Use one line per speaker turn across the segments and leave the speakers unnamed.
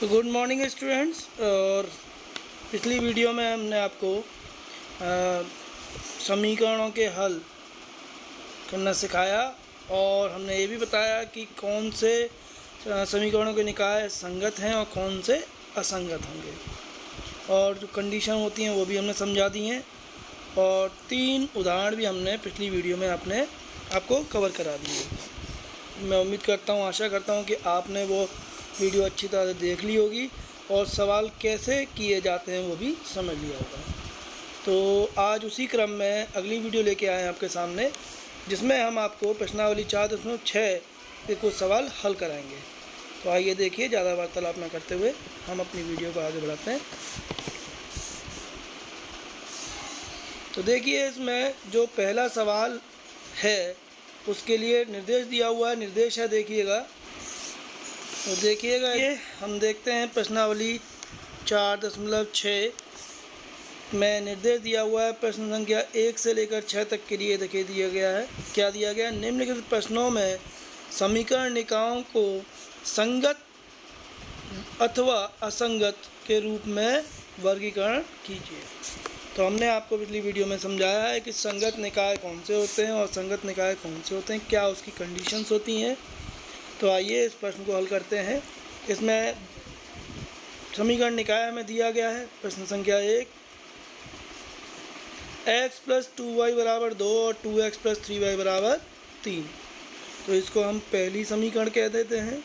तो good morning students. और पिछली वीडियो में हमने आपको समीकरणों के हल करना सिखाया और हमने ये भी बताया कि कौन से समीकरणों के निकाय संगत हैं और कौन से असंगत होंगे, और जो कंडीशन होती हैं वो भी हमने समझा दी हैं, और 3 उदाहरण भी हमने पिछली वीडियो में आपको कवर करा दिए। मैं उम्मीद करता हूँ, आशा करता हूँ कि आपने वो वीडियो अच्छी तरह से देख ली होगी और सवाल कैसे किए जाते हैं वो भी समझ लिया होगा। तो आज उसी क्रम में अगली वीडियो लेके आए हैं आपके सामने, जिसमें हम आपको प्रश्नावली 4.6 के कुछ सवाल हल कराएंगे। तो आइए देखिए, ज़्यादा वार्तालाप न करते हुए हम अपनी वीडियो को आगे बढ़ाते हैं। तो देखिए, इसमें जो पहला सवाल है उसके लिए निर्देश दिया हुआ है, निर्देश है देखिएगा। तो देखिएगा, ये हम देखते हैं प्रश्नावली 4.6 में निर्देश दिया हुआ है। प्रश्न संख्या 1 से लेकर 6 तक के लिए देखिए दिया गया है। क्या दिया गया है? निम्नलिखित प्रश्नों में समीकरण निकायों को संगत अथवा असंगत के रूप में वर्गीकरण कीजिए। तो हमने आपको पिछली वीडियो में समझाया है कि संगत निकाय कौन से होते हैं और असंगत निकाय कौन से होते हैं, क्या उसकी कंडीशंस होती हैं। तो आइए इस प्रश्न को हल करते हैं। इसमें समीकरण निकाय में दिया गया है। प्रश्न संख्या 1, x + 2y = 2 और 2x + 3y = 3। तो इसको हम पहली समीकरण कह देते हैं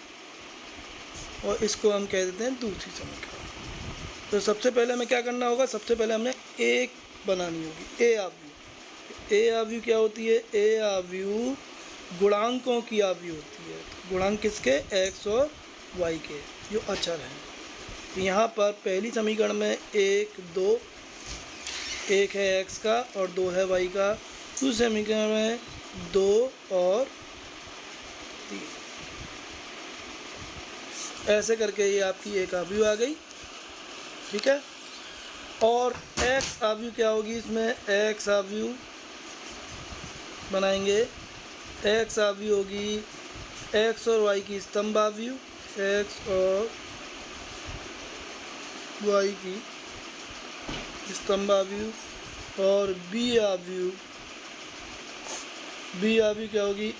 और इसको हम कह देते हैं दूसरी समीकरण। तो सबसे पहले हमें क्या करना होगा? सबसे पहले हमने एक बनानी होगी, ए आव्यूह। ए आव्यूह क्या होती है? ए आव्यूह गुणांकों की आव्यूह होती है। गुणांक किसके? x और y के, जो अचर हैं। तो यहाँ पर पहली समीकरण में 1, 2, 1 है x का और 2 है y का। दूसरी समीकरण में 2 और 3। ऐसे करके ये आपकी एक आव्यूह आ गई, ठीक है। और x आव्यूह क्या होगी? इसमें x आव्यूह बनाएंगे। x आव्यूह होगी x और y की स्तंभ आव्यूह, x और y की स्तंभ आव्यूह। और b आव्यूह क्या होगी?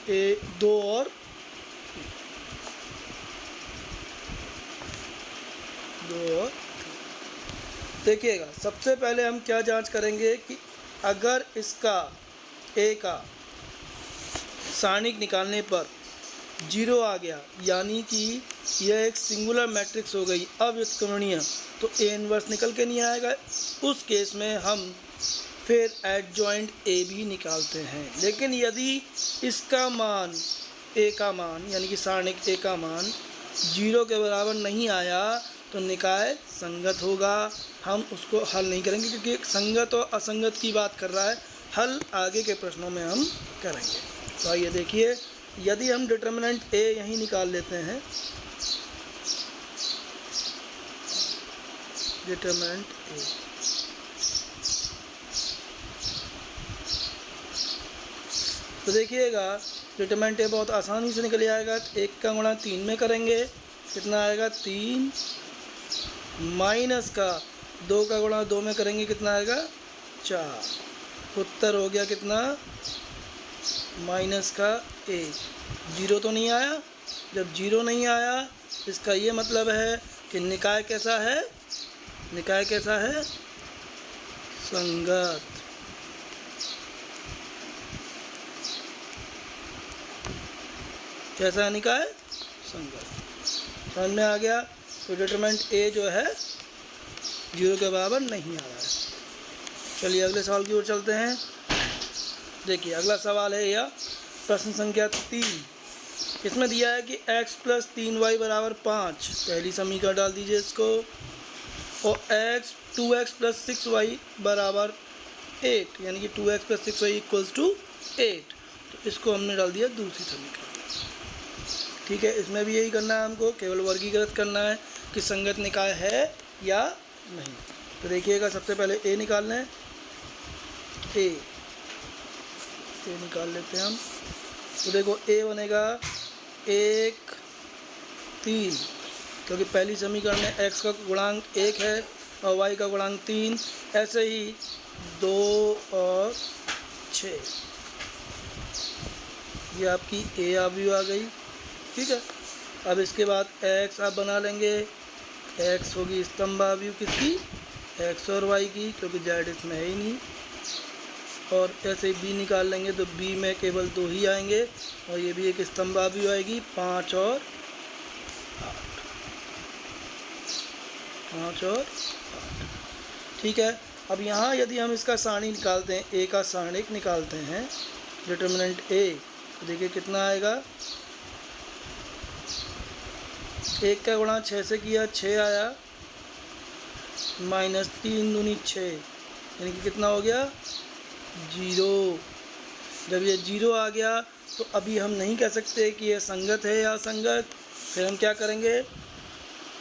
2 और 3। देखिएगा, सबसे पहले हम क्या जांच करेंगे कि अगर इसका a का सारणिक निकालने पर 0 आ गया, यानी कि यह एक सिंगुलर मैट्रिक्स हो गई, अव्युत्क्रमणीय, तो A इन्वर्स निकल के नहीं आएगा। उस केस में हम फिर एडजॉइंट A भी निकालते हैं। लेकिन यदि इसका मान, A का मान यानी कि सारणिक A का मान 0 के बराबर नहीं आया तो निकाय संगत होगा। हम उसको हल नहीं करेंगे क्योंकि संगत और असंगत की बात कर रहा है। हल आगे के प्रश्नों में हम करेंगे। तो आइए देखिए, यदि हम डिटर्मिनेंट A यहीं निकाल लेते हैं, डिटर्मिनेंट A, तो देखिएगा डिटर्मिनेंट A बहुत आसानी से निकल आएगा। 1 का गुणा 3 में करेंगे, कितना आएगा? 3 माइनस का 2 का गुणा 2 में करेंगे, कितना आएगा? 4। उत्तर हो गया कितना? माइनस का 1। 0 तो नहीं आया। जब 0 नहीं आया इसका ये मतलब है कि निकाय कैसा है? निकाय कैसा है? संगत। कैसा है निकाय? संगत। समझ में आ गया? तो डिटरमिनेंट A जो है 0 के बराबर नहीं आ रहा है। चलिए अगले सवाल की ओर चलते हैं। देखिए अगला सवाल है यह, प्रश्न संख्या 3। इसमें दिया है कि x + 3y = 5। पहली समीकरण डाल दीजिए इसको। और 2x + 6y = 8, यानी कि 2x + 6y = 8। तो इसको हमने डाल दिया दूसरी समीकरण। ठीक है, इसमें भी यही करना है हमको, केवल वर्गीकृत करना है कि संगत निकाय है या नहीं। तो देखिएगा, सबसे पहले A निकाल लें। A निकाल लेते हैं हम। तो देखो A बनेगा 1, 3 क्योंकि पहली समीकरण में x का गुणांक 1 है और y का गुणांक 3। ऐसे ही 2 और 6, ये आपकी a अवयव आ गई। ठीक है, अब इसके बाद x आप बना लेंगे, x होगी स्तंभ अवयव किसकी, x और y की, क्योंकि z इसमें है ही नहीं। और ऐसे ही b निकाल लेंगे तो b में केवल 2 ही आएंगे और ये भी एक स्तंभ अवयव आएगी, 5 और 8। ठीक है, अब यहाँ यदि हम इसका सारणी निकालते हैं, a का सारणिक निकालते हैं, डिटर्मिनेंट a, तो देखिए कितना आएगा। 1 का गुणा 6 से किया, 6 आया, माइनस 3 दूनी 6, यानी कि कितना हो गया, 0। जब ये 0 आ गया तो अभी हम नहीं कह सकते कि ये संगत है या असंगत। फिर हम क्या करेंगे,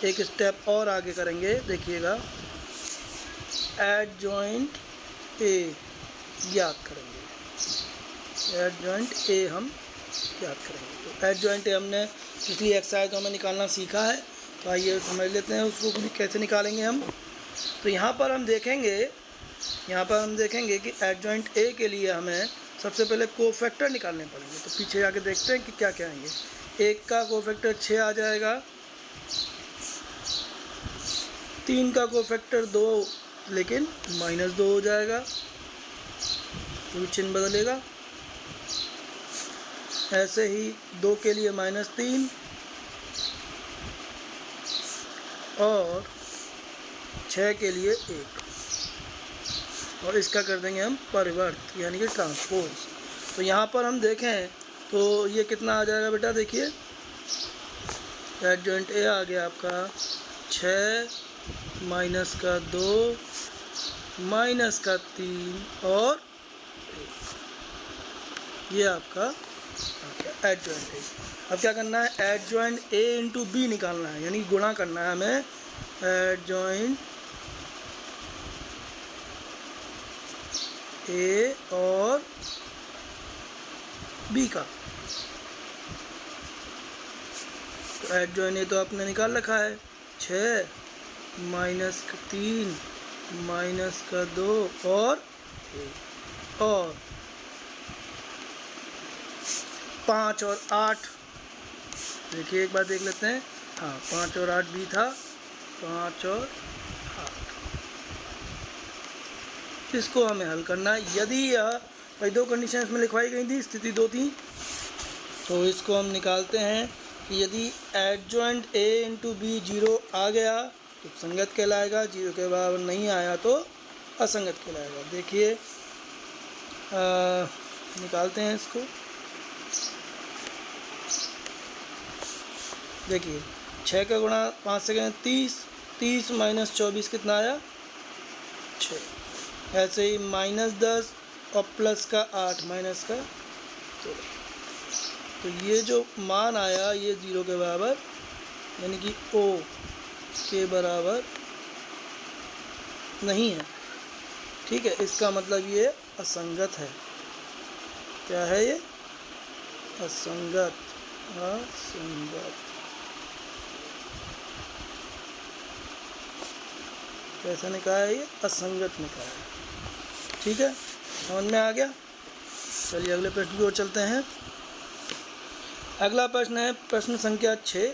एक स्टेप और आगे करेंगे, देखिएगा, एडजॉइंट ए ज्ञात करेंगे। एडजॉइंट ए हम ज्ञात करेंगे। तो एडजॉइंट ए हमने पिछली एक्सरसाइज में निकालना सीखा है, तो आइए समझ लेते हैं उसको भी कैसे निकालेंगे हम। तो यहाँ पर हम देखेंगे कि एडजॉइंट ए के लिए हमें सबसे पहले कोफैक्टर निकालने पड़ेंगे। तो पीछे जाके देखते हैं कि क्या क्या आएंगे। 1 का कोफैक्टर 6 आ जाएगा, 3 का कोफैक्टर 2 लेकिन -2 हो जाएगा, तो चिन्ह बदलेगा। ऐसे ही 2 के लिए -3 और 6 के लिए 1, और इसका कर देंगे हम परिवर्त यानी कि ट्रांसपोज। तो यहाँ पर हम देखें तो ये कितना आ जाएगा बेटा, देखिए एडजॉइंट ए आ गया आपका 6 माइनस का 2 माइनस का 3 और 1, ये आपका एडजॉइंट ए। अब क्या करना है, एडजॉइंट ए इंटू बी निकालना है, यानी गुणा करना है हमें एडजॉइंट ए और बी का। तो एडजॉइंट ए तो आपने निकाल रखा है, 6 माइनस का 3 माइनस का 2 और 1, और 5 और 8। देखिए एक बार देख लेते हैं, हाँ 5 और 8 भी था, 5 और 8, इसको हमें हल करना है। यदि यह 2 कंडीशन इसमें लिखवाई गई थी, स्थिति 2 थी, तो इसको हम निकालते हैं कि यदि एडजॉइंट ए इंटू बी 0 आ गया तो संगत कहलाएगा, 0 के बराबर नहीं आया तो असंगत कहलाएगा। देखिए निकालते हैं इसको। देखिए 6 का गुणा 5 से करें 30, 30 माइनस 24 कितना आया, 6। ऐसे ही -10 और प्लस का 8 माइनस का 16। तो ये जो मान आया ये 0 के बराबर यानी कि ओ के बराबर नहीं है। ठीक है, इसका मतलब ये असंगत है। क्या है ये, असंगत। कैसे निकाला है, ये असंगत निकाला है। ठीक है, समझ में आ गया। चलिए अगले प्रश्न की ओर चलते हैं। अगला प्रश्न है प्रश्न संख्या 6।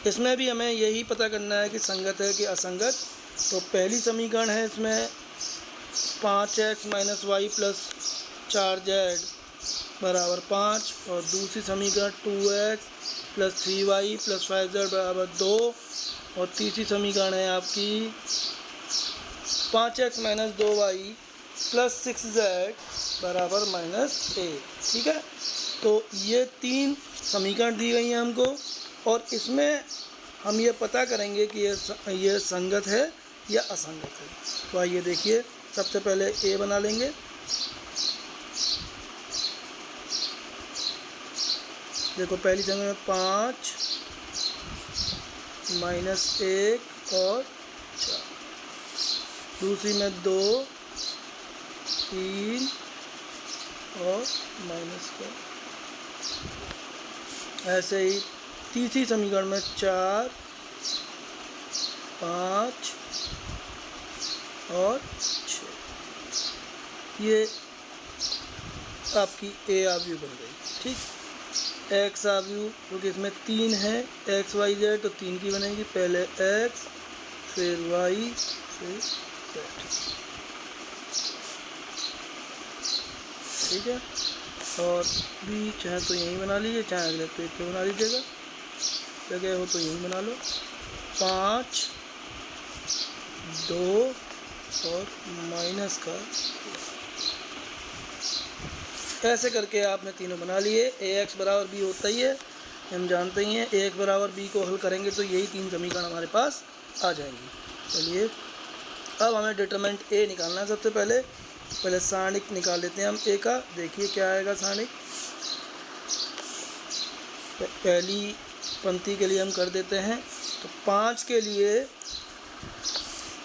इसमें भी हमें यही पता करना है कि संगत है कि असंगत। तो पहली समीकरण है इसमें 5x minus Y plus 4z बराबर 5, और दूसरी समीकरण 2x plus 3y plus 5z बराबर 2, और तीसरी समीकरण है आपकी 5x minus 2y plus 6z बराबर -1। ठीक है, तो ये 3 समीकरण दी गई हैं हमको, और इसमें हम ये पता करेंगे कि ये संगत है या असंगत है। तो आइए देखिए, सबसे पहले ए बना लेंगे। देखो पहली जगह में 5 माइनस 1 और 4, दूसरी में 2 3 और माइनस का। ऐसे ही तीसरी समीकरण में 4 5 और 6, ये आपकी ए आव्यू बन गई। ठीक, एक्स आव्यू क्योंकि इसमें 3 है, एक्स वाई जेड, तो 3 की बनेगी, पहले एक्स फिर वाई फिर जेड। ठीक है, और बी चाहे तो यहीं बना लीजिए, चाहे अगले पेज पे बना लीजिएगा, जगह हो तो यहीं बना लो। 5 2 और माइनस का, ऐसे करके आपने तीनों बना लिए। ए एक्स बराबर बी होता ही है, हम जानते ही हैं। ए एक्स बराबर बी को हल करेंगे तो यही 3 समीकरण हमारे पास आ जाएंगी। चलिए अब हमें डिटरमिनेंट ए निकालना है। सबसे पहले सारणिक निकाल लेते हैं हम ए का। देखिए क्या आएगा सारणिक। पहली पंक्ति के लिए हम कर देते हैं, तो 5 के लिए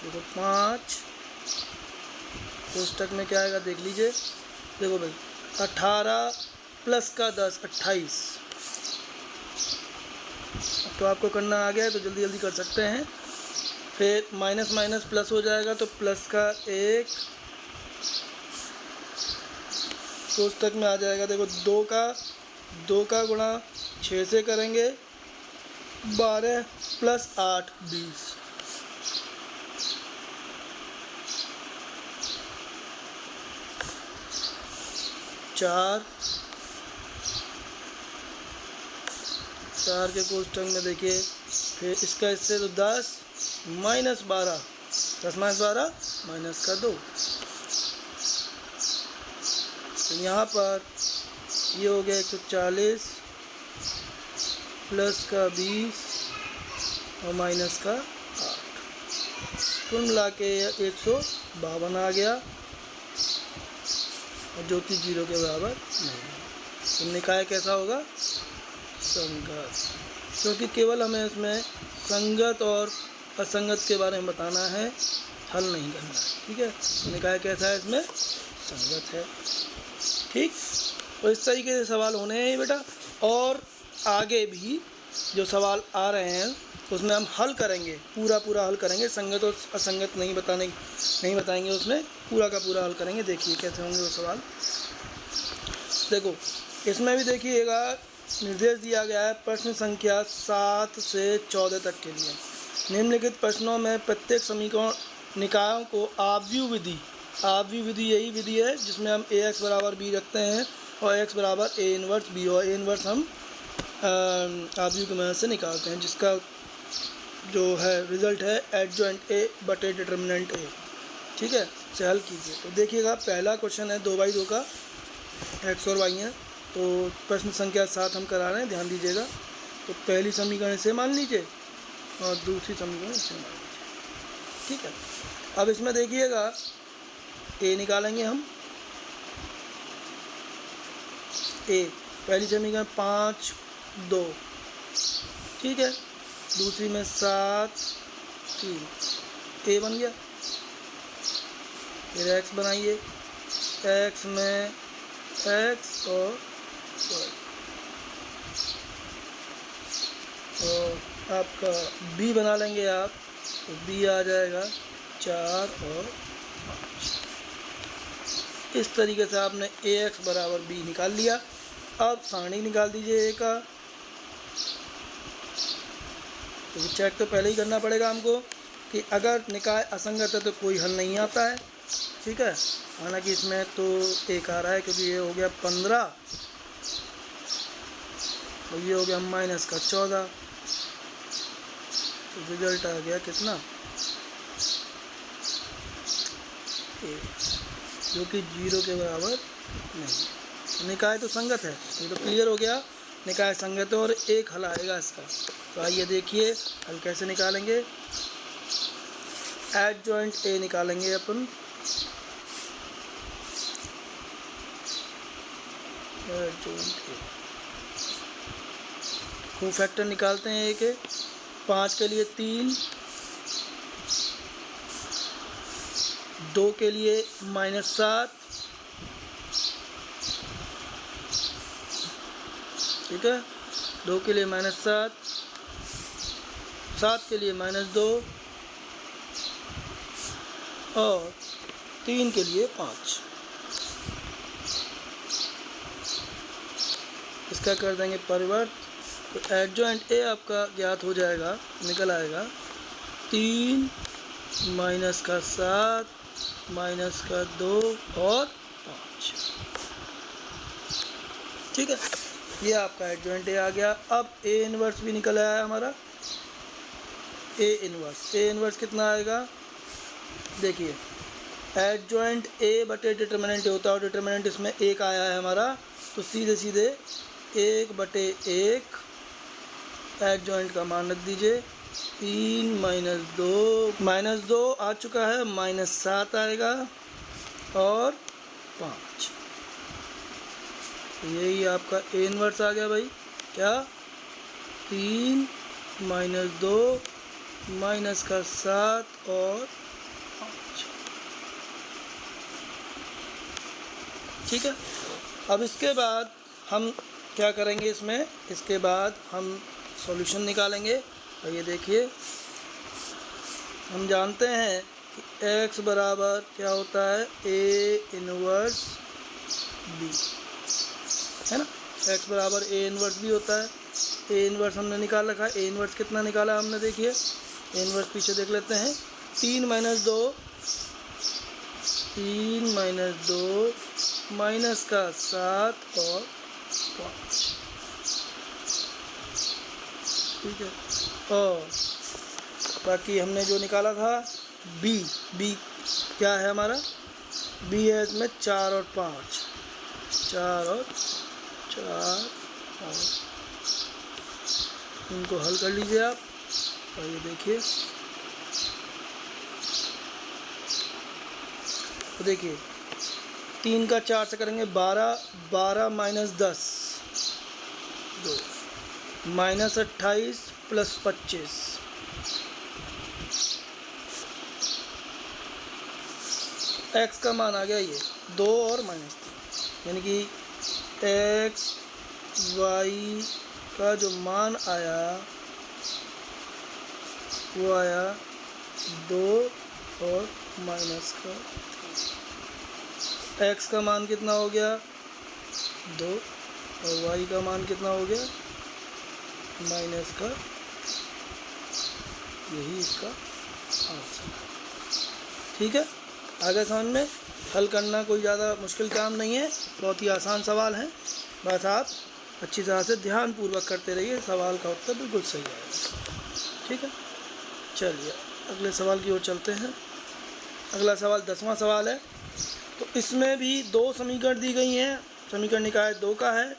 देखो 5 कोष्टक में क्या आएगा देख लीजिए। देखो भाई 18 प्लस का 10 28। तो आपको करना आ गया है तो जल्दी जल्दी कर सकते हैं। फिर माइनस माइनस प्लस हो जाएगा, तो प्लस का 1 कोष्टक में आ जाएगा। देखो 2 का गुणा 6 से करेंगे, 12 प्लस 8 20। चार के कोष्टक में देखिए, फिर इसका इससे तो 10 माइनस 12, 10 माइनस 12 माइनस का 2। तो यहाँ पर ये हो गया 140 प्लस का 20 और माइनस का 8, कुल मिला के 152 आ गया, और जो कि 0 के बराबर नहीं है। तो निकाय कैसा होगा? संगत, क्योंकि केवल हमें इसमें संगत और असंगत के बारे में बताना है, हल नहीं करना है। ठीक है, तो निकाय कैसा है? इसमें संगत है। ठीक, तो इस तरीके से सवाल होने हैं बेटा, और आगे भी जो सवाल आ रहे हैं उसमें हम हल करेंगे, पूरा हल करेंगे। संगत और असंगत नहीं बताएंगे, उसमें पूरा का पूरा हल करेंगे। देखिए कैसे होंगे वो सवाल। देखो इसमें भी देखिएगा, निर्देश दिया गया है प्रश्न संख्या 7 से 14 तक के लिए। निम्नलिखित प्रश्नों में प्रत्येक समीकरण निकायों को आव्यूह विधि यही विधि है जिसमें हम ए एक्स बराबर बी रखते हैं और एक्स बराबर ए इनवर्स बी, और ए इनवर्स हम आव्यूह की मदद से निकालते हैं, जिसका जो है रिजल्ट है एडजॉइंट ए बटे डिटर्मिनेंट ए। ठीक है, से हल कीजिए। तो देखिएगा पहला क्वेश्चन है 2/2 का, एक्स और वाई हैं। तो प्रश्न संख्या 7 हम करा रहे हैं, ध्यान दीजिएगा। तो पहली समीकरण से मान लीजिए और दूसरी समीकरण से मान लीजिए। ठीक है, अब इसमें देखिएगा ए निकालेंगे हम। ए पहली समीकरण 5 2, ठीक है, दूसरी में 7 3, ए बन गया। फिर एक्स बनाइए, एक्स में एक्स और वाई, और आपका बी बना लेंगे आप, तो बी आ जाएगा 4 और 5। इस तरीके से आपने ए एक्स बराबर बी निकाल लिया। अब सारणी निकाल दीजिए ए का। तो चेक तो पहले ही करना पड़ेगा हमको कि अगर निकाय असंगत है तो कोई हल नहीं आता है। ठीक है, हालांकि इसमें तो एक आ रहा है क्योंकि ये हो गया 15 और ये हो गया माइनस का 14, तो रिजल्ट आ गया कितना? ए, जो कि 0 के बराबर नहीं। निकाय तो संगत है, ये तो क्लियर हो गया, निकाय संगत है और एक हल आएगा इसका। तो आइए देखिए हल कैसे निकालेंगे। एडजॉइंट ए निकालेंगे अपन। एडजॉइंट ए को फैक्टर निकालते हैं ए के। 5 के लिए 3, 2 के लिए -7, ठीक है, 2 के लिए -7, 7 के लिए -2 और 3 के लिए 5। इसका कर देंगे परिवर्त, तो एडजॉइंट ए आपका ज्ञात हो जाएगा, निकल आएगा 3 -7 -2 और 5। ठीक है, ये आपका एडजॉइंट ए आ गया। अब ए इन्वर्स भी निकल आया हमारा। ए इन्वर्स कितना आएगा, देखिए एडजॉइंट ए बटे डिटर्मिनेंट होता है और डिटर्मिनेंट इसमें 1 आया है हमारा, तो सीधे सीधे 1/1 एडजॉइंट का मान रख दीजिए। 3 -2 आ चुका है, -7 आएगा और 5। यही आपका ए इन्वर्स आ गया भाई। क्या 3 -2 -7 और 5। ठीक है, अब इसके बाद हम क्या करेंगे, इसके बाद हम सॉल्यूशन निकालेंगे। और ये देखिए, हम जानते हैं कि x बराबर क्या होता है, ए इन्वर्स बी, है ना। x बराबर ए इन्वर्स बी होता है। ए इन्वर्स हमने निकाल रखा है। ए इन्वर्स कितना निकाला हमने, देखिए ए इन्वर्स पीछे देख लेते हैं। 3 -2 -7 और 5। ठीक है, और बाकी हमने जो निकाला था बी क्या है हमारा, बी है इसमें 4 और 5, 4 और इनको हल कर लीजिए आप। और ये देखिए, तो देखिए 3 का 4 से करेंगे 12 -10 2 -28 + 25 x का मान आ गया ये 2 और -3, यानी कि x y का जो मान आया वो आया 2 और -3। x का मान कितना हो गया 2 और y का मान कितना हो गया -3। यही इसका आंसर। ठीक है, आगे समझ में। हल करना कोई ज़्यादा मुश्किल काम नहीं है, बहुत ही आसान सवाल है। बस आप अच्छी तरह से ध्यानपूर्वक करते रहिए, सवाल का उत्तर बिल्कुल सही आएगा। ठीक है, चलिए अगले सवाल की ओर चलते हैं। अगला सवाल 10वां सवाल है। तो इसमें भी 2 समीकरण दी गई हैं। समीकरण निकाय 2 का है,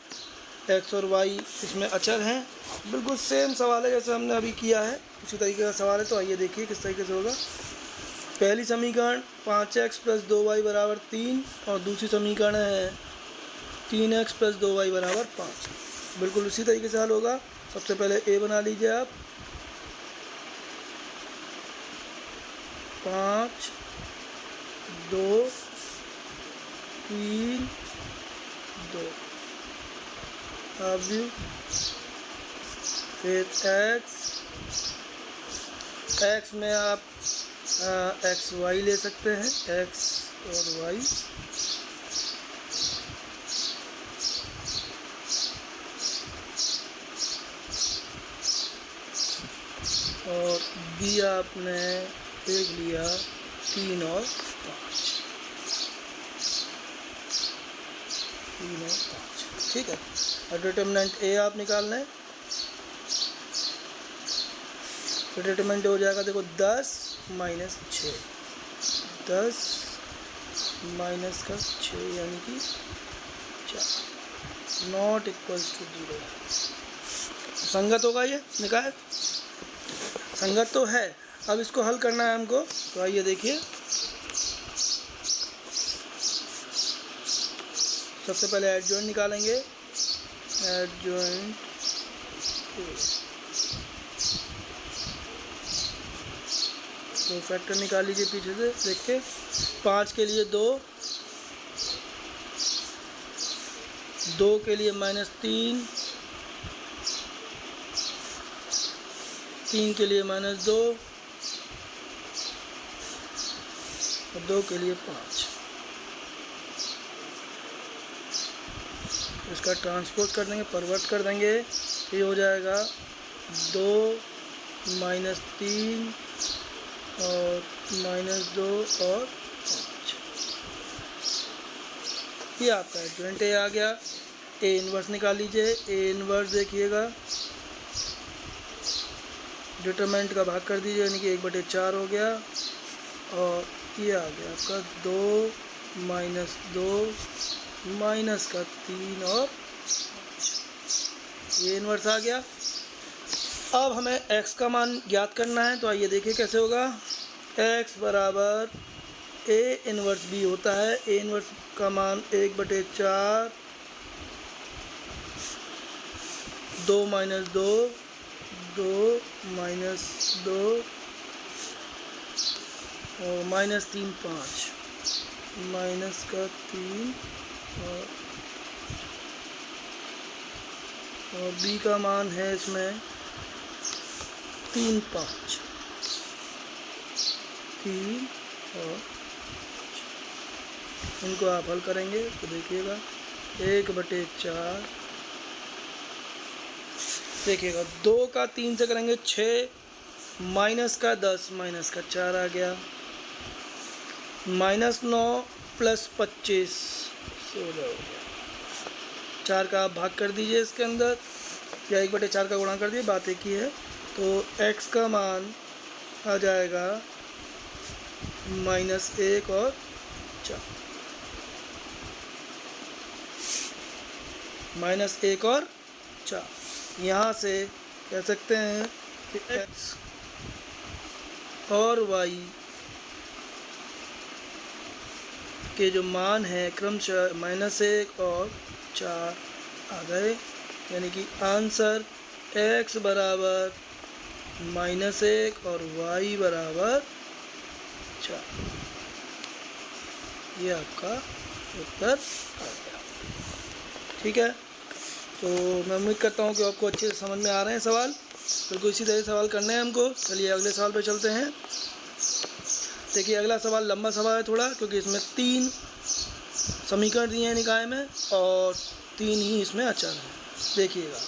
x और y इसमें अचर हैं। बिल्कुल सेम सवाल है जैसे हमने अभी किया है, उसी तरीके का सवाल है। तो आइए देखिए किस तरीके से होगा। पहली समीकरण 5x + 2y = 3 और दूसरी समीकरण है 3x + 2y = 5। बिल्कुल उसी तरीके से हल होगा। सबसे पहले a बना लीजिए आप, 5 2 3 2 अब फिर x में आप एक्स वाई ले सकते हैं, x और y। और b आपने देख लिया 3 और 5, 3 और 5। ठीक है, और डिटर्मिनेंट a आप निकाल लें। तो डिटर्मिनेंट हो जाएगा, देखो 10 - 6, 10 - 6 यानी कि 4, नॉट इक्वल्स टू 0। संगत होगा ये निकाय, संगत तो है। अब इसको हल करना है हमको। तो आइए देखिए, सबसे पहले एडजॉइंट निकालेंगे। एडजॉइंट तो फैक्टर निकाल लीजिए पीछे से देख के। 5 के लिए 2, 2 के लिए -3, 3 के लिए -2 और 2 के लिए 5। इसका ट्रांसपोज कर देंगे, परिवर्त कर देंगे, ये हो जाएगा 2 -3 और -2 और 5। ये आपका एडजॉइंट ए आ गया। ए इन्वर्स निकाल लीजिए। ए इन्वर्स देखिएगा, डिटरमिनेंट का भाग कर दीजिए, यानी कि 1/4 हो गया। और ये आ गया आपका 2 -2 माइनस का 3 और 5। ये इन्वर्स आ गया। अब हमें x का मान ज्ञात करना है, तो आइए देखिए कैसे होगा। x बराबर a इन्वर्स b होता है। a इन्वर्स का मान 1/4 2 -2 2 -2 और -3 5 माइनस का 3 और b का मान है इसमें 3 5 3 और 5। इनको आप हल करेंगे तो देखिएगा 1/4, देखिएगा 2 का 3 से करेंगे 6, माइनस का 10 माइनस का 4 आ गया, -9 + 25 16 हो गया। 4 का आप भाग कर दीजिए इसके अंदर, या 1/4 का गुणा कर दिए, बात एक ही है। तो x का मान आ जाएगा -1 और 4, -1 और 4। यहाँ से कह सकते हैं कि x और y के जो मान है क्रमशः -1 और 4 आ गए, यानी कि आंसर x बराबर -1 और y बराबर 4। ये आपका उत्तर आ गया। ठीक है, तो मैं उम्मीद करता हूँ कि आपको अच्छे से समझ में आ रहे हैं सवाल। बिल्कुल इसी तरह सवाल करने हैं हमको। चलिए अगले सवाल पे चलते हैं। देखिए अगला सवाल लंबा सवाल है थोड़ा, क्योंकि इसमें 3 समीकरण दिए हैं निकाय में और 3 ही इसमें अचर हैं। देखिएगा,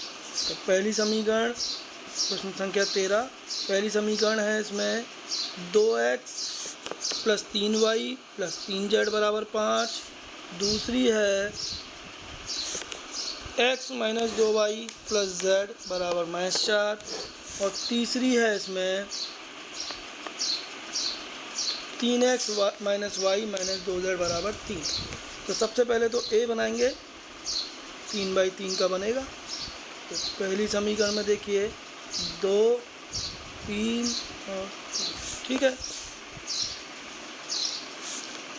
तो पहली समीकरण, प्रश्न संख्या 13, पहली समीकरण है इसमें 2x + 3y + 3z बराबर 5। दूसरी है x - 2y + z बराबर -4। और तीसरी है इसमें 3x - y - 2z बराबर 3। तो सबसे पहले तो a बनाएंगे, 3/3 का बनेगा। तो पहली समीकरण में देखिए 2 3 और 3, ठीक है।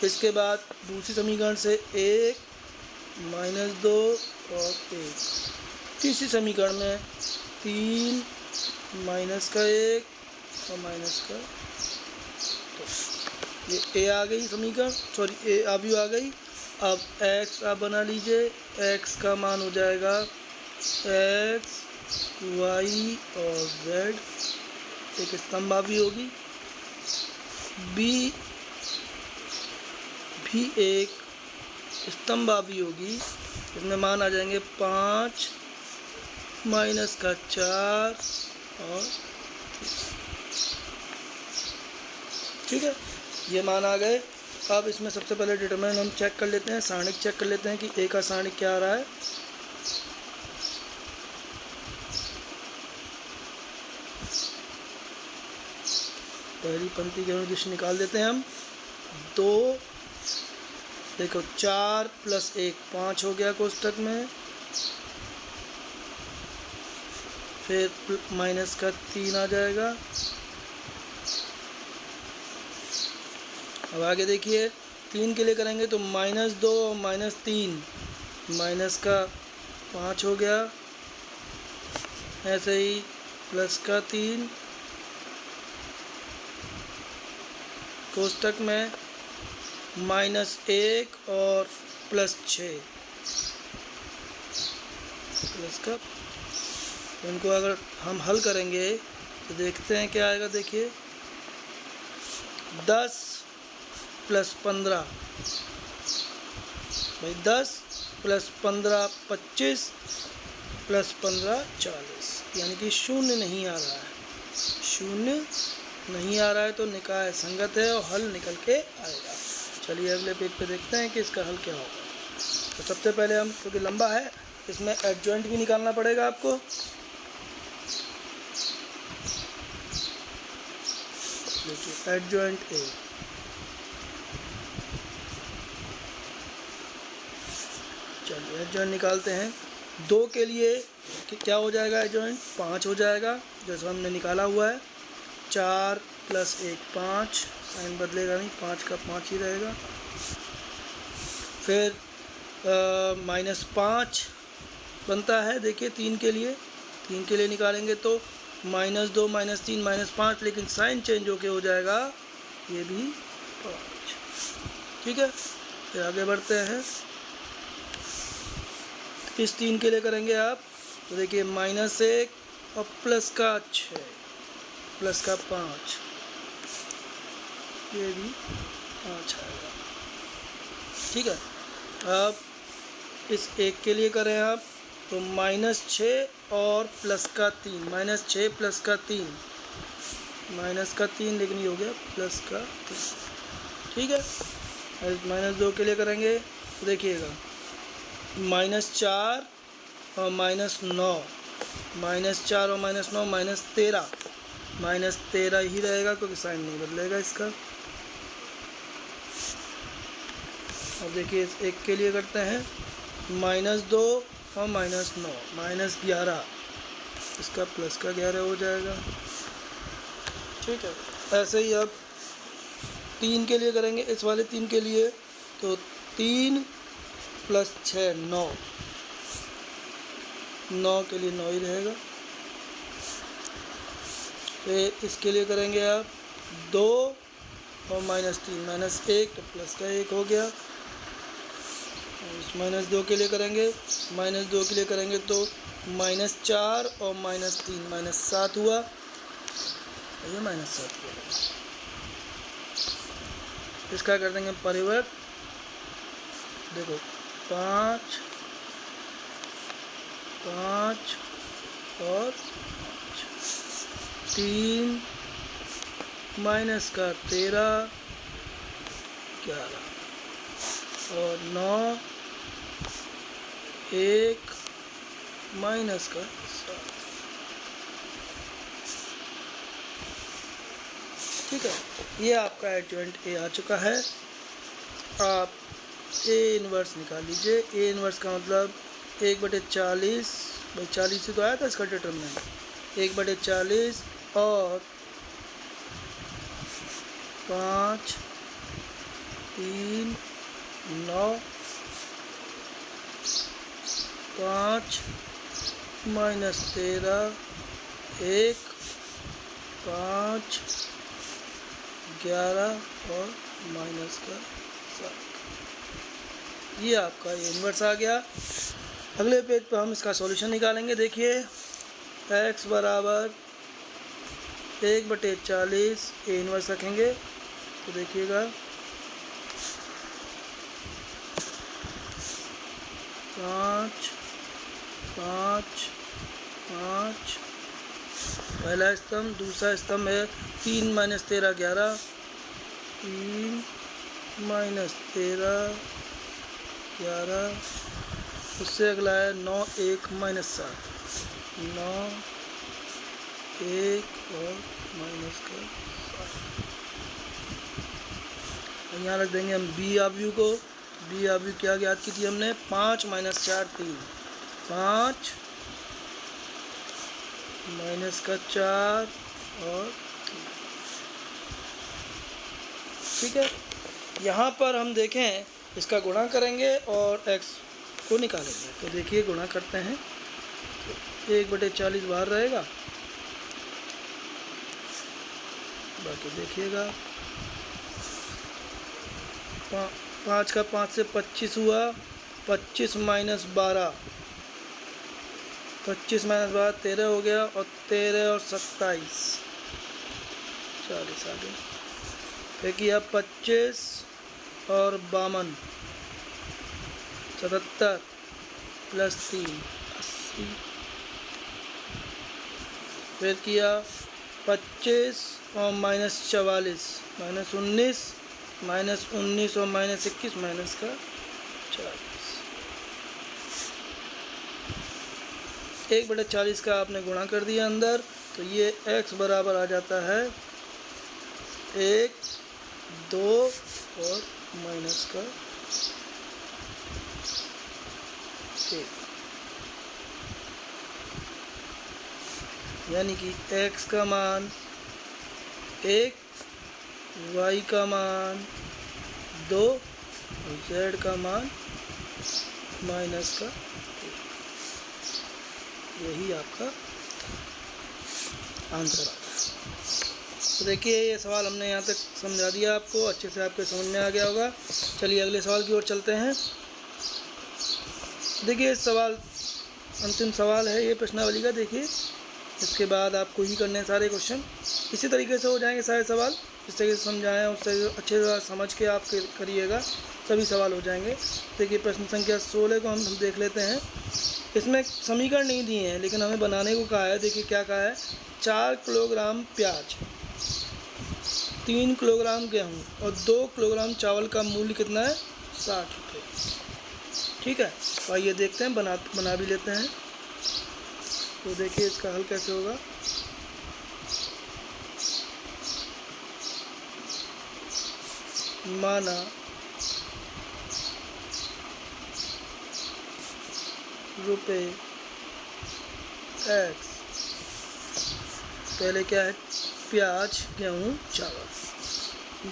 इसके बाद दूसरी समीकरण से 1 -2 और 1। तीसरी समीकरण में 3 -1 और -2। ये a आ गई समीकरण, सॉरी a अभी आ गई। अब x आप बना लीजिए। x का मान हो जाएगा x y और z, एक स्तंभावी होगी। b भी एक स्तंभावी होगी, इसमें मान आ जाएंगे 5 माइनस का 4 और 3। ठीक है, ये मान आ गए। अब इसमें सबसे पहले डिटरमिनेंट हम चेक कर लेते हैं, सारणिक चेक कर लेते हैं कि a का सारणिक क्या आ रहा है। पहली पंक्ति के अनुदिश निकाल देते हैं हम। 2 देखो 4 + 1 5 हो गया कोष्ठक में, फिर माइनस का 3 आ जाएगा। अब आगे देखिए 3 के लिए करेंगे तो -2 और -3 माइनस का 5 हो गया। ऐसे ही प्लस का 3 कोष्ठक में -1 और +6 प्लस का। इनको अगर हम हल करेंगे तो देखते हैं क्या आएगा। देखिए 10 + 15 भाई 10 + 15 25 + 15 40, यानी कि शून्य नहीं आ रहा है, शून्य नहीं आ रहा है तो निकाय संगत है और हल निकल के आएगा। चलिए अगले पेज पे देखते हैं कि इसका हल क्या होगा। तो सबसे पहले हम, क्योंकि लंबा है इसमें एडजॉइंट भी निकालना पड़ेगा आपको। देखिए एडजॉइंट ए, चलिए एडजॉइंट निकालते हैं। 2 के लिए क्या हो जाएगा एडजॉइंट? 5 हो जाएगा, जैसा हमने निकाला हुआ है। 4 + 1 5, साइन बदलेगा नहीं, 5 का 5 ही रहेगा। फिर -5 बनता है। देखिए 3 के लिए निकालेंगे तो -2 -3 -5, लेकिन साइन चेंज होके हो जाएगा ये भी 5। ठीक है, फिर आगे बढ़ते हैं। इस 3 के लिए करेंगे आप तो देखिए -1 और प्लस का 6 प्लस का 5, ये भी 5 आएगा। ठीक है, अब इस 1 के लिए करें आप तो -6 और प्लस का 3, -6 प्लस का 3, माइनस का 3, लेकिन ये हो गया प्लस का 3। ठीक है, -2 के लिए करेंगे तो देखिएगा -4 और -9, -4 और -9 -13 ही रहेगा, क्योंकि साइन नहीं बदलेगा इसका। अब देखिए इस 1 के लिए करते हैं -2 और -9 -11, इसका प्लस का 11 हो जाएगा। ठीक है, ऐसे ही अब 3 के लिए करेंगे, इस वाले 3 के लिए तो 3 + 6 9 के लिए 9 ही रहेगा। फिर इसके लिए करेंगे आप 2 और -3 -1, तो प्लस का 1 हो गया। इस -2 के लिए करेंगे, -2 के लिए करेंगे तो -4 और -3 -7 हुआ, ये -7 हुआ। इसका कर देंगे परिवर्त। देखो 5 5 और 3 माइनस का 13 11 और 9 1 माइनस का 7। ठीक है, ये आपका एडजॉइंट ए आ चुका है। आप ए इन्वर्स निकाल लीजिए। ए इन्वर्स का मतलब 1/40, भाई 40 से तो आया था इसका डिटरमिनेंट, 1/40 और 5 3 9 5 माइनस 13 1 5 11 और माइनस का 7। ये आपका ये इन्वर्स आ गया। अगले पेज पर हम इसका सॉल्यूशन निकालेंगे। देखिए x बराबर 1/40 ए इन्वर्स रखेंगे तो देखिएगा 5 5 5, पहला स्तंभ, दूसरा स्तंभ है 3 - 13 11, 3 - 13 11, उससे अगला है 9 1 - 7, 9 1 और माइनस का 7। यहाँ रख देंगे हम बी आव्यू को। बी आव्यू क्या ज्ञात की थी हमने? 5 - 4 3, 5 माइनस का 4 और 3। ठीक है, यहाँ पर हम देखें इसका गुणा करेंगे और x को निकालेंगे। तो देखिए गुणा करते हैं, 1/40 बाहर रहेगा, बाकी देखिएगा 5 का 5 से 25 हुआ, 25 - 12, 25 - 12 13 हो गया, और 13 और 27 40 आ गया। फिर किया 25 और 52 77 प्लस 3 80। फिर किया 25 और माइनस 44 माइनस 19 और माइनस 21 माइनस का 40। 1/40 का आपने गुणा कर दिया अंदर, तो ये x बराबर आ जाता है 1 2 और माइनस का 1, यानी कि x का मान 1, y का मान 2 और z का मान माइनस का 1। यही आपका आंसर आ गया। तो देखिए ये सवाल हमने यहाँ तक समझा दिया आपको, अच्छे से आपके समझ में आ गया होगा। चलिए अगले सवाल की ओर चलते हैं। देखिए सवाल अंतिम सवाल है ये प्रश्नावली का। देखिए इसके बाद आपको ही करने हैं सारे क्वेश्चन, इसी तरीके से हो जाएंगे सारे सवाल। जिस तरीके से समझाएं उससे अच्छे से समझ के आप करिएगा, सभी सवाल हो जाएंगे। देखिए प्रश्न संख्या 16 को हम देख लेते हैं। इसमें समीकरण नहीं दिए हैं लेकिन हमें बनाने को कहा है। देखिए क्या कहा है, 4 किलोग्राम प्याज, 3 किलोग्राम गेहूँ और 2 किलोग्राम चावल का मूल्य कितना है, 60 रुपये। ठीक है, तो आइए देखते हैं, बना भी लेते हैं। तो देखिए इसका हल कैसे होगा। माना रुपये x, पहले क्या है, प्याज गेहूँ चावल,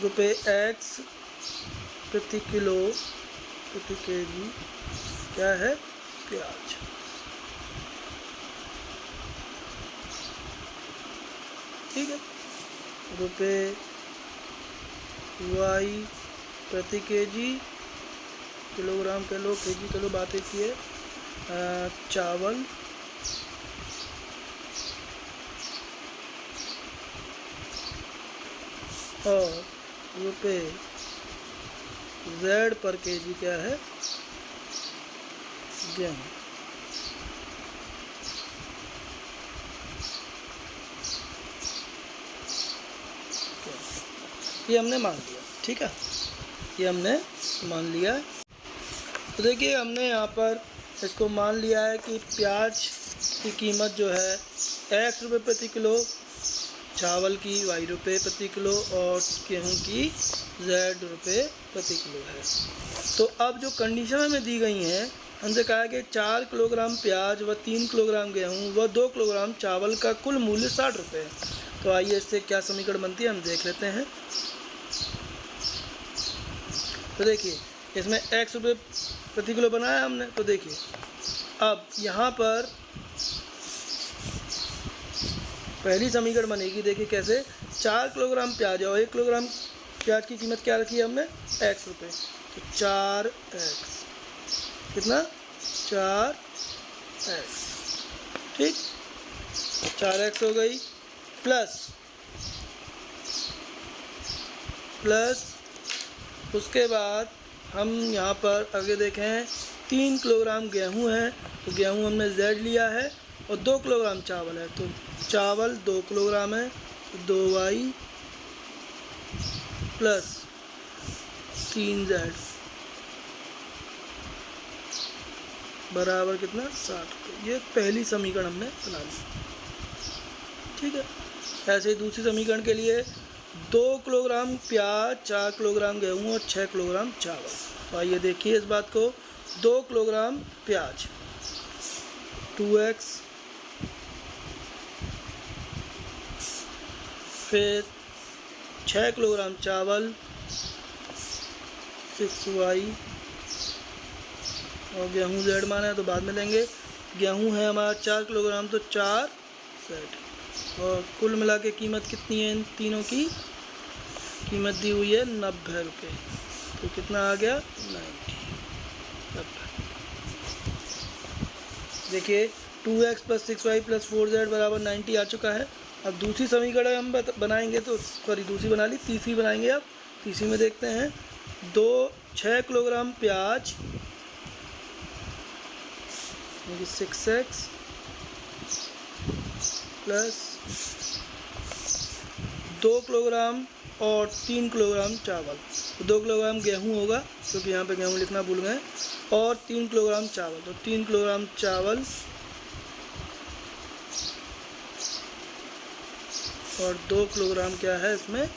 रुपये x प्रति किलो प्रति केजी क्या है, प्याज। ठीक है, रुपये y प्रति KG, kilogram kilo KG kilo बात एक ही है, चावल और रुपये z पर केजी क्या है, गेहूँ। ये हमने मान लिया। ठीक है, ये हमने मान लिया। तो देखिए हमने यहाँ पर इसको मान लिया है कि प्याज की कीमत जो है x रुपये प्रति किलो, चावल की y रुपये प्रति किलो और गेहूँ की z रुपये प्रति किलो है। तो अब जो कंडीशन हमें दी गई हैं, हमसे कहा है कि 4 किलोग्राम प्याज व 3 किलोग्राम गेहूँ व 2 किलोग्राम चावल का कुल मूल्य 60 रुपये है। तो आइए इससे क्या समीकरण बनती है हम देख लेते हैं। तो देखिए इसमें x रुपये प्रति किलो बनाया हमने। तो देखिए अब यहाँ पर पहली समीकरण बनेगी। देखिए कैसे, 4 किलोग्राम प्याज और 1 किलोग्राम प्याज की कीमत क्या रखी है हमने, x रुपये। तो 4x कितना, 4x। ठीक, 4x हो गई, प्लस उसके बाद हम यहाँ पर आगे देखें 3 किलोग्राम गेहूँ है, तो गेहूँ हमने z लिया है और 2 किलोग्राम चावल है, तो चावल 2 किलोग्राम है, तो 2y प्लस 3z बराबर कितना, 60। ये पहली समीकरण हमने बना ली। ठीक है, ऐसे ही दूसरी समीकरण के लिए 2 किलोग्राम प्याज, 4 किलोग्राम गेहूँ और 6 किलोग्राम चावल। तो आइए देखिए इस बात को। 2 किलोग्राम प्याज 2x, फिर 6 किलोग्राम चावल 6y और गेहूँ z माना है तो बाद में लेंगे। गेहूँ है हमारा 4 किलोग्राम तो 4z और कुल मिला के कीमत कितनी है, इन तीनों की कीमत दी हुई है 90 रुपये। तो कितना आ गया, 90। देखिए 2x plus 6y plus 4z बराबर 90 आ चुका है। अब दूसरी समीकरण हम बनाएंगे, तो सॉरी दूसरी बना ली, तीसरी बनाएंगे। अब तीसरी में देखते हैं 6 किलोग्राम प्याज 6x प्लस 2 किलोग्राम और 3 किलोग्राम चावल। तो 2 किलोग्राम गेहूँ होगा, क्योंकि यहाँ पे गेहूँ लिखना भूल गए, और 3 किलोग्राम चावल। तो 3 किलोग्राम चावल और 2 किलोग्राम क्या है इसमें,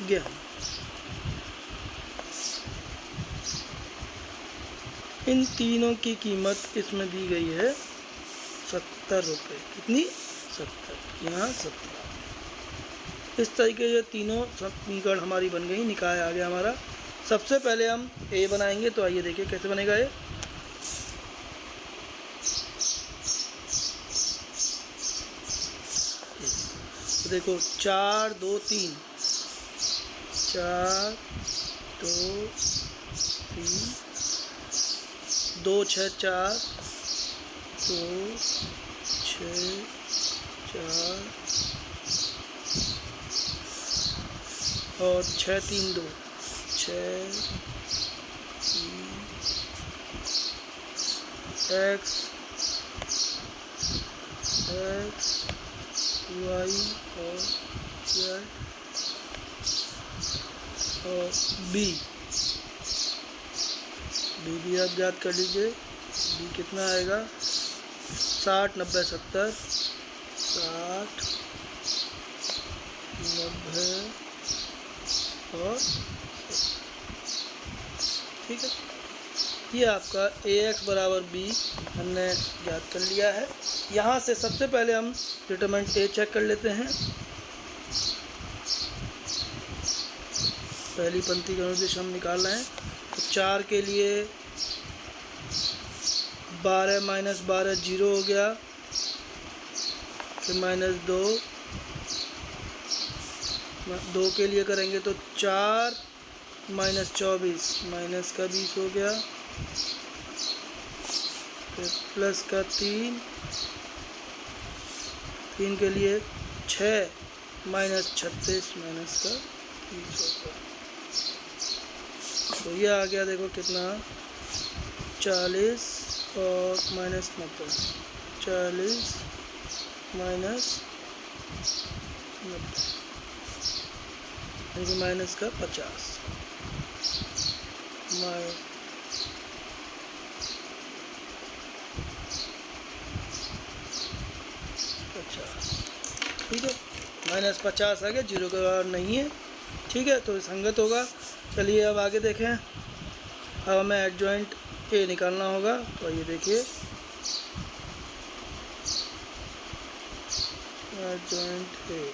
गेहूँ। इन तीनों की कीमत इसमें दी गई है 70 रुपये। कितनी? 70। यहाँ 70। इस तरीके से तीनों समीकरण हमारी बन गई, निकाय आ गया हमारा। सबसे पहले हम ए बनाएंगे, तो आइए देखिए कैसे बनेगा ये। तो देखो 4 2 3, 4 2 3, 2 6 4, 2 6 4 और 6 3 2, 6 3 x y और z और b भी आप याद कर लीजिए। बी कितना आएगा, 60 90 70, 60 90 और 70। ठीक है, ये आपका ax बराबर b हमने याद कर लिया है। यहाँ से सबसे पहले हम डिटरमिनेंट a चेक कर लेते हैं। पहली पंक्ति का निर्देश हम निकाल रहे हैं। तो 4 के लिए 12 माइनस 12 0 हो गया, फिर माइनस 2 के लिए करेंगे तो 4 माइनस 24 माइनस का 20 हो गया, फिर प्लस का 3 के लिए 6 माइनस 36 माइनस का 30 हो गया। तो ये आ गया, देखो कितना, 40 और माइनस 90, 40 माइनस 90 यानी माइनस का 50 ठीक है, माइनस 50 आ गया, 0 के बराबर नहीं है। ठीक है, तो संगत होगा। चलिए अब आगे देखें। अब हमें एडजॉइंट ए निकालना होगा। तो ये देखिए एडजॉइंट ए,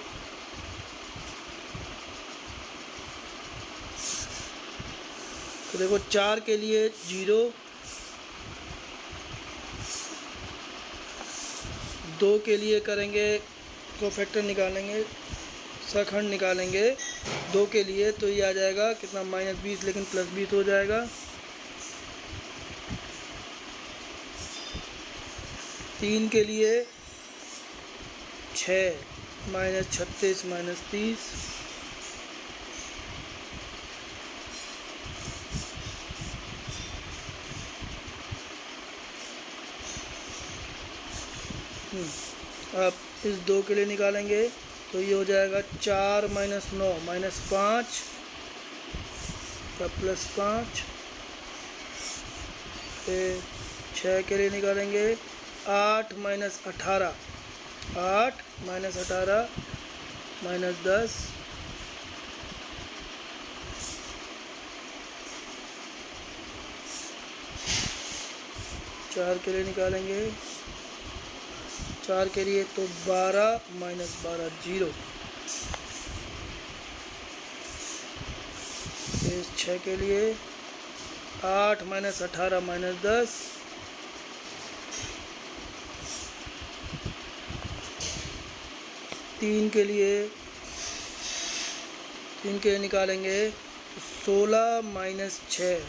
तो देखो 4 के लिए 0, 2 के लिए करेंगे कोफैक्टर निकालेंगे, सखंड निकालेंगे 2 के लिए, तो ये आ जाएगा कितना, माइनस 20, लेकिन प्लस 20 हो जाएगा। 3 के लिए 6 माइनस 36 माइनस 30, अब इस 2 के लिए निकालेंगे तो ये हो जाएगा 4 माइनस 9 माइनस 5 का प्लस 5, फिर 6 के लिए निकालेंगे 8 माइनस 18, 8 माइनस 18 माइनस 10, 4 के लिए निकालेंगे, 4 के लिए तो 12 माइनस 12 0, फिर 6 के लिए 8 माइनस 18 माइनस 10, 3 के लिए निकालेंगे 16 माइनस 6,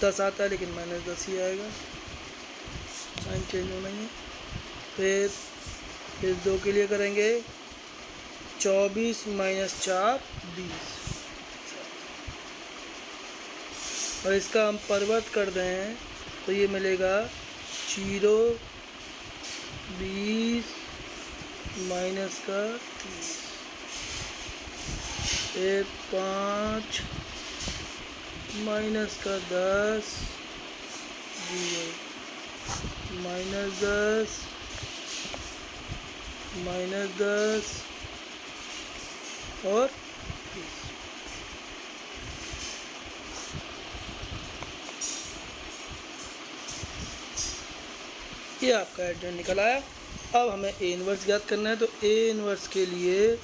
10 आता है लेकिन माइनस 10 ही आएगा, साइन चेंज होना ही है। फिर इस 2 के लिए करेंगे 24 - 4 20, और इसका हम परिवर्त कर दें तो ये मिलेगा 0 20 माइनस का 30, 5 माइनस का 10 0 -10 -10 और 30। ये आपका एडजॉइंट निकल आया। अब हमें ए इनवर्स ज्ञात करना है, तो ए इनवर्स के लिए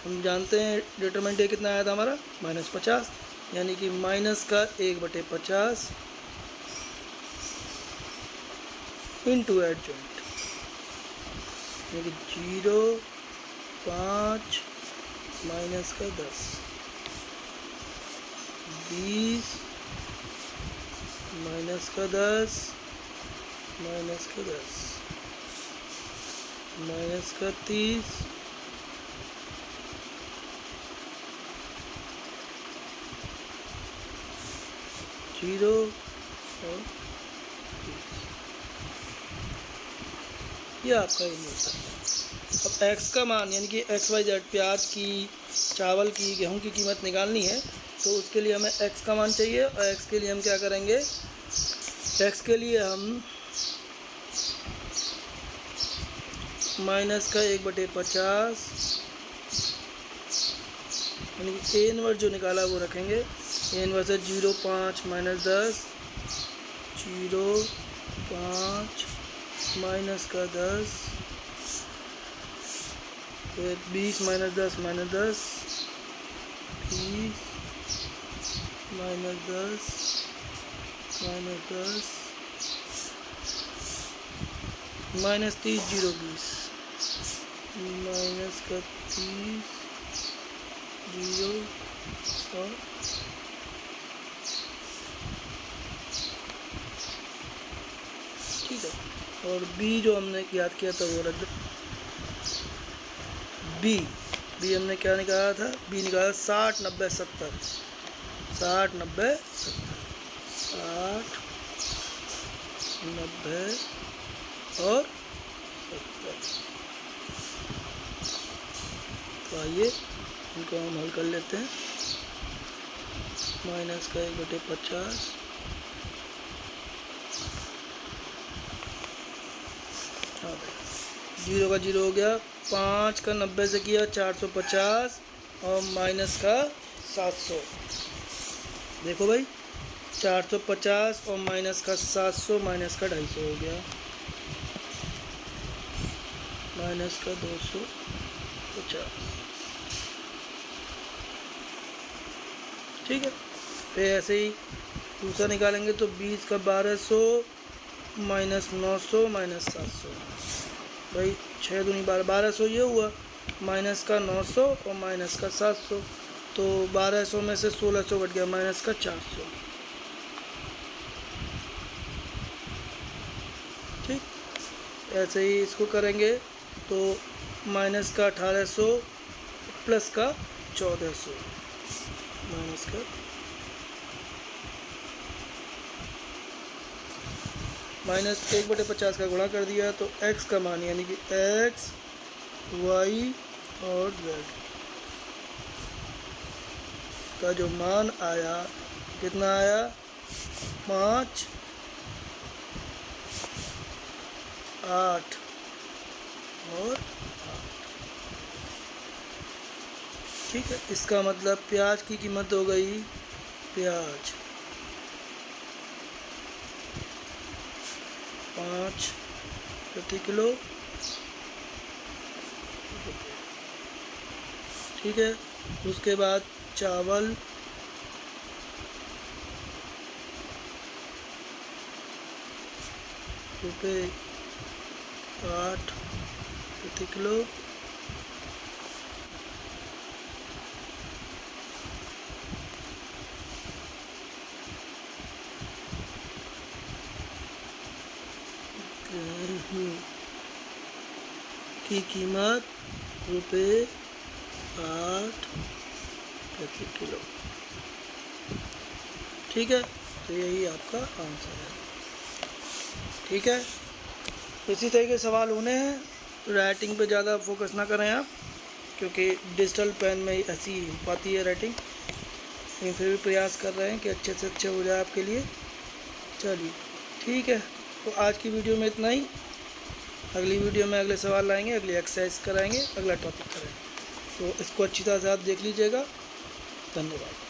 हम जानते हैं डिटरमिनेंट ए कितना आया था हमारा -50, यानी कि माइनस का 1/50 इंटू एडजॉइंट, यानी कि 0 5 माइनस का 10 20 माइनस का 10 माइनस का 10 माइनस का 30 0 और 30। ये आपका इनवर्स है। अब x का मान यानी कि XYZ प्याज की, चावल की, गेहूं की कीमत निकालनी है, तो उसके लिए हमें x का मान चाहिए। और x के लिए हम क्या करेंगे, x के लिए हम माइनस का 1/50 यानी कि ए इनवर्स जो निकाला वो रखेंगे। ए इनवर्स है 0 5 - 10 0 5 माइनस का 10, फिर 20 - 10 -10 20 -10 -10 -30 0 20 माइनस का 30 0 और ठीक है। और बी जो हमने याद किया था वो रख दो। बी हमने क्या निकाला था, बी निकाला 60 90 70 60 90 70 60 90 और 70। तो आइए इनको हम हल कर लेते हैं। माइनस का 1/50 0 का 0 हो गया, 5 का 90 से किया 450 और माइनस का 700। देखो भाई 450 और माइनस का 700 माइनस का 250 हो गया, माइनस का 250। ठीक है। फिर ऐसे ही दूसरा निकालेंगे तो 20 का 1200 माइनस 900 माइनस 700। भाई 6 दूनी 12 1200 ये हुआ, माइनस का 900 और माइनस का 700, तो 1200 में से 1600 कट गया, माइनस का 400। ठीक, ऐसे ही इसको करेंगे तो माइनस का 1800 प्लस का 1400 माइनस का -1/50 का गुणा कर दिया, तो x का मान यानी कि x y और z का जो मान आया कितना आया 5 8 और 8। ठीक है। इसका मतलब प्याज की कीमत हो गई, प्याज 5 प्रति किलो। ठीक है। उसके बाद चावल ₹8 प्रति किलो। की कीमत ₹8 प्रति किलो। ठीक है, तो यही आपका आंसर है। ठीक है, इसी तरह के सवाल होने हैं। राइटिंग पे ज़्यादा फोकस ना करें आप, क्योंकि डिजिटल पेन में ऐसी हो पाती है राइटिंग, लेकिन फिर भी प्रयास कर रहे हैं कि अच्छे से अच्छे हो जाए आपके लिए। चलिए ठीक है, तो आज की वीडियो में इतना ही। अगली वीडियो में अगले सवाल लाएंगे, अगली एक्सरसाइज कराएंगे, अगला टॉपिक कराएंगे। तो इसको अच्छी तरह से आप देख लीजिएगा। धन्यवाद।